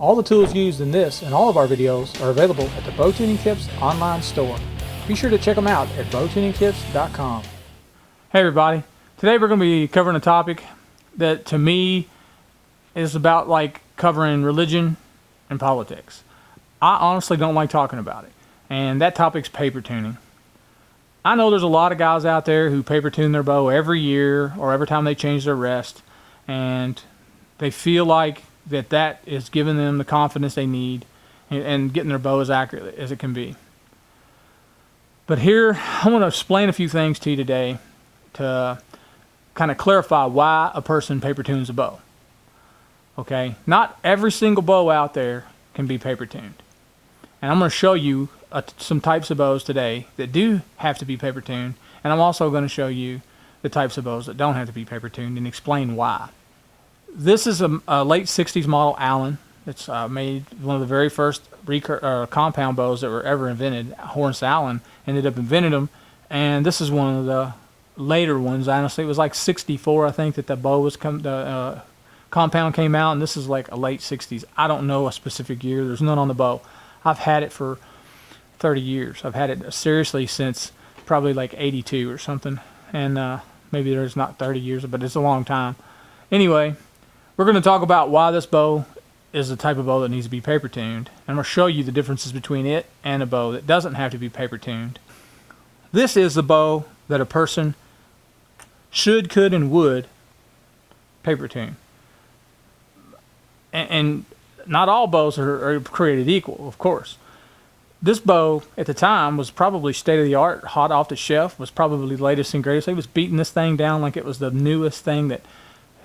All the tools used in this and all of our videos are available at the Bow Tuning Tips online store. Be sure to check them out at bowtuningtips.com. Hey everybody, today we're going to be covering a topic that to me is about like covering religion and politics. I honestly don't like talking about it, and that topic's paper tuning. I know there's a lot of guys out there who paper tune their bow every year or every time they change their rest, and they feel like that is giving them the confidence they need and getting their bow as accurate as it can be. But here, I want to explain a few things to you today to kind of clarify why a person paper tunes a bow. Okay, not every single bow out there can be paper tuned. And I'm going to show you some types of bows today that do have to be paper tuned, and I'm also going to show you the types of bows that don't have to be paper tuned and explain why. This is a late 60s model Allen. It's made one of the very first compound bows that were ever invented. Horace Allen ended up inventing them, and this is one of the later ones. Honestly, it was like 64, I think, that the bow was compound came out, and this is like a late 60s. I don't know a specific year. There's none on the bow. I've had it for 30 years. I've had it seriously since probably like 82 or something, and maybe there's not 30 years, but it's a long time. Anyway, we're going to talk about why this bow is the type of bow that needs to be paper tuned, and I'm going to show you the differences between it and a bow that doesn't have to be paper tuned. This is the bow that a person should, could, and would paper tune. And not all bows are created equal, of course. This bow at the time was probably state-of-the-art, hot off the shelf, was probably the latest and greatest. They was beating this thing down like it was the newest thing that,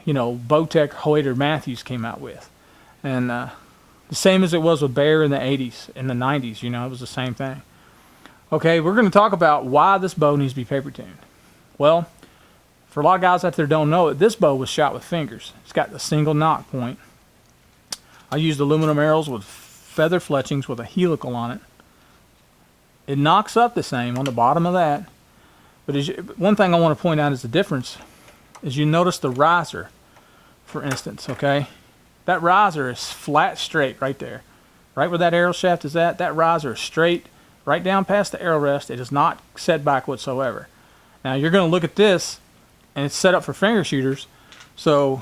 you know, Bowtech, Hoyt, or Matthews came out with. And the same as it was with Bear in the 80s, in the 90s, you know, it was the same thing. Okay, we're going to talk about why this bow needs to be paper tuned. Well, for a lot of guys out there don't know it, this bow was shot with fingers. It's got the single knock point. I used aluminum arrows with feather fletchings with a helical on it. It knocks up the same on the bottom of that. But one thing I want to point out is the difference is you notice the riser, for instance, okay? That riser is flat straight right there. Right where that arrow shaft is at, that riser is straight right down past the arrow rest. It is not set back whatsoever. Now you're going to look at this, and it's set up for finger shooters, so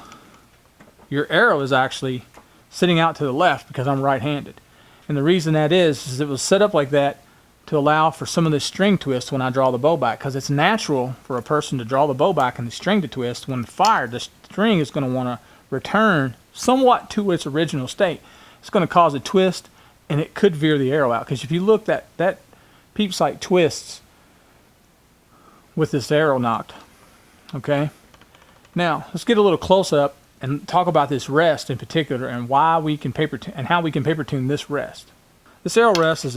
your arrow is actually sitting out to the left because I'm right-handed. And the reason that is it was set up like that to allow for some of the string twist when I draw the bow back, because it's natural for a person to draw the bow back and the string to twist. When fired, the string is going to want to return somewhat to its original state. It's going to cause a twist, and it could veer the arrow out, because if you look, that peep sight twists with this arrow knocked. Okay, now let's get a little close up and talk about this rest in particular, and why we can how we can paper tune this rest. This arrow rest is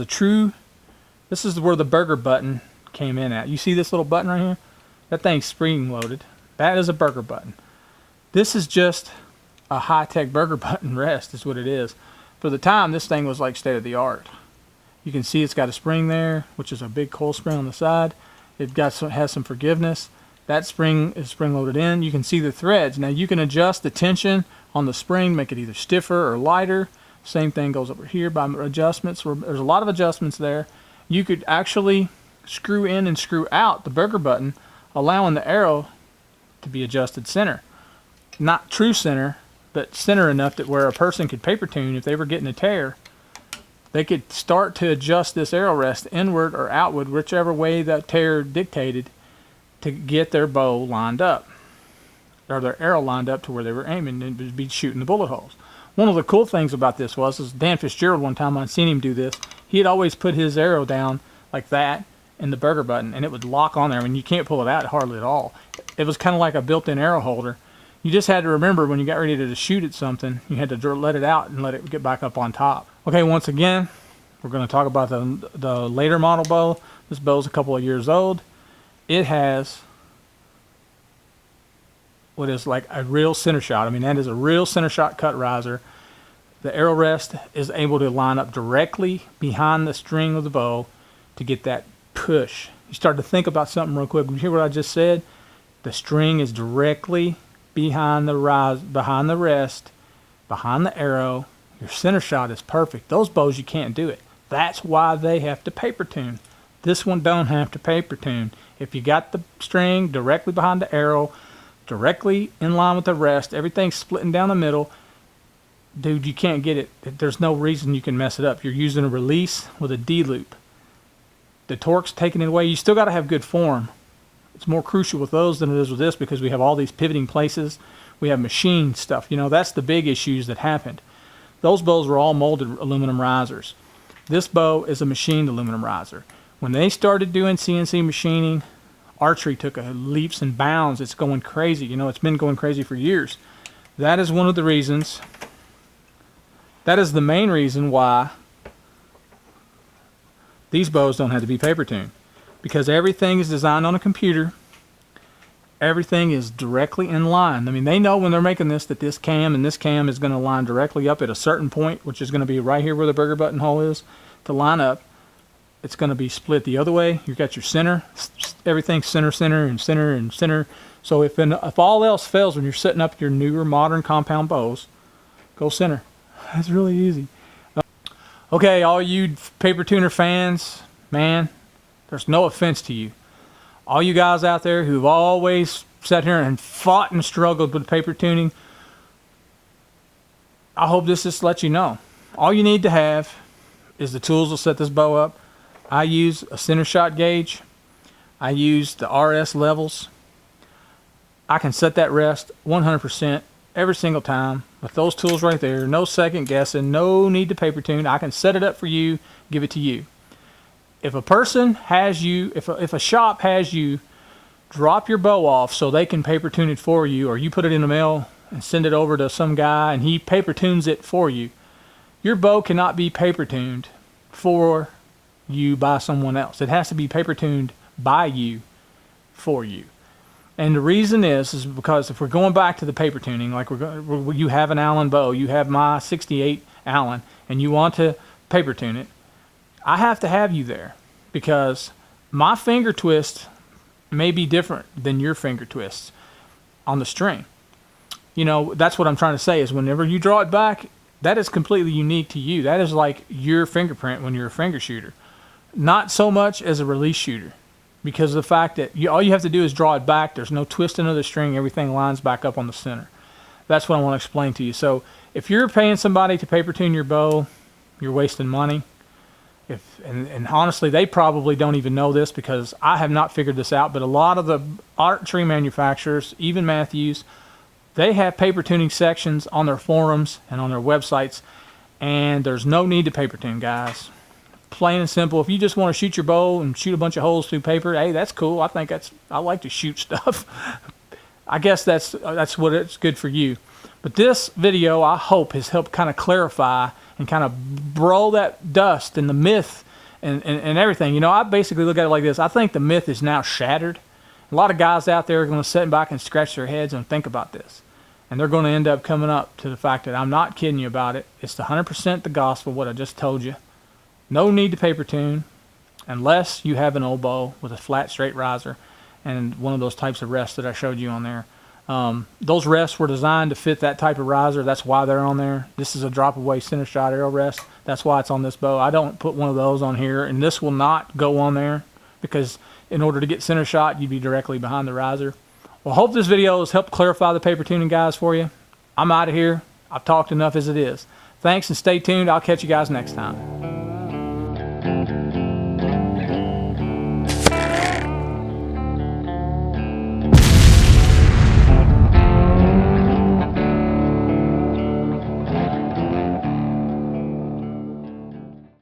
this is where the burger button came in at. You see this little button right here? That thing's spring loaded. That is a burger button. This is just a high-tech burger button rest is what it is. For the time, this thing was like state-of-the-art. You can see it's got a spring there, which is a big coil spring on the side. It has some forgiveness. That spring is spring-loaded in. You can see the threads. Now you can adjust the tension on the spring, make it either stiffer or lighter. Same thing goes over here by adjustments. There's a lot of adjustments there. You could actually screw in and screw out the burger button, allowing the arrow to be adjusted center. Not true center, but center enough that where a person could paper tune, if they were getting a tear, they could start to adjust this arrow rest inward or outward, whichever way that tear dictated, to get their bow lined up, or their arrow lined up to where they were aiming and be shooting the bullet holes. One of the cool things about this is Dan Fitzgerald, one time I seen him do this, he had always put his arrow down like that in the burger button, and it would lock on there. I mean, you can't pull it out hardly at all. It was kind of like a built-in arrow holder. You just had to remember when you got ready to shoot at something, you had to let it out and let it get back up on top. Okay, once again, we're going to talk about the later model bow. This bow is a couple of years old. It has what is like a real center shot. I mean, that is a real center shot cut riser. The arrow rest is able to line up directly behind the string of the bow to get that push. You start to think about something real quick. You hear what I just said? The string is directly behind the rest, behind the arrow, Your center shot is perfect. Those bows, you can't do it. That's why they have to paper tune. This one don't have to paper tune. If you got the string directly behind the arrow, directly in line with the rest, everything's splitting down the middle, dude, you can't get it. There's no reason you can mess it up. You're using a release with a D-loop. The torque's taking it away. You still got to have good form. It's more crucial with those than it is with this because we have all these pivoting places. We have machine stuff. You know, that's the big issues that happened. Those bows were all molded aluminum risers. This bow is a machined aluminum riser. When they started doing CNC machining, archery took leaps and bounds. It's going crazy. You know, it's been going crazy for years. That is one of the reasons. That is the main reason why these bows don't have to be paper tuned. Because everything is designed on a computer. Everything is directly in line. I mean, they know when they're making this that this cam and this cam is going to line directly up at a certain point, which is going to be right here where the burger button hole is, to line up. It's going to be split the other way. You've got your center. Everything's center, center, and center, and center. So if all else fails when you're setting up your newer modern compound bows, go center. That's really easy. Okay, all you paper tuner fans, man, there's no offense to you. All you guys out there who've always sat here and fought and struggled with paper tuning, I hope this just lets you know. All you need to have is the tools to set this bow up. I use a center shot gauge. I use the RS levels. I can set that rest 100% every single time with those tools right there. No second guessing, no need to paper tune. I can set it up for you, give it to you. If a person has you, if a shop has you drop your bow off so they can paper tune it for you, or you put it in the mail and send it over to some guy and he paper tunes it for you, your bow cannot be paper tuned for you by someone else. It has to be paper tuned by you for you. And the reason is because if we're going back to the paper tuning, like you have an Allen bow, you have my 68 Allen, and you want to paper tune it, I have to have you there because my finger twist may be different than your finger twists on the string. You know, that's what I'm trying to say is whenever you draw it back, that is completely unique to you. That is like your fingerprint when you're a finger shooter. Not so much as a release shooter because of the fact that all you have to do is draw it back. There's no twisting of the string. Everything lines back up on the center. That's what I want to explain to you. So if you're paying somebody to paper tune your bow, you're wasting money. And honestly, they probably don't even know this because I have not figured this out, but a lot of the archery manufacturers, even Matthews, they have paper tuning sections on their forums and on their websites, and there's no need to paper tune, guys. Plain and simple. If you just want to shoot your bow and shoot a bunch of holes through paper, hey, that's cool. I like to shoot stuff. I guess that's what it's good for you. But this video, I hope, has helped kind of clarify and kind of blow that dust and the myth and everything. You know, I basically look at it like this. I think the myth is now shattered. A lot of guys out there are going to sit back and scratch their heads and think about this. And they're going to end up coming up to the fact that I'm not kidding you about it. It's the 100% the gospel, what I just told you. No need to paper tune unless you have an old bow with a flat, straight riser and one of those types of rests that I showed you on there. Those rests were designed to fit that type of riser. That's why they're on there. This is a drop-away center shot arrow rest. That's why it's on this bow. I don't put one of those on here, and this will not go on there because in order to get center shot, you'd be directly behind the riser. Well, hope this video has helped clarify the paper tuning, guys, for you. I'm out of here. I've talked enough as it is. Thanks, and stay tuned. I'll catch you guys next time.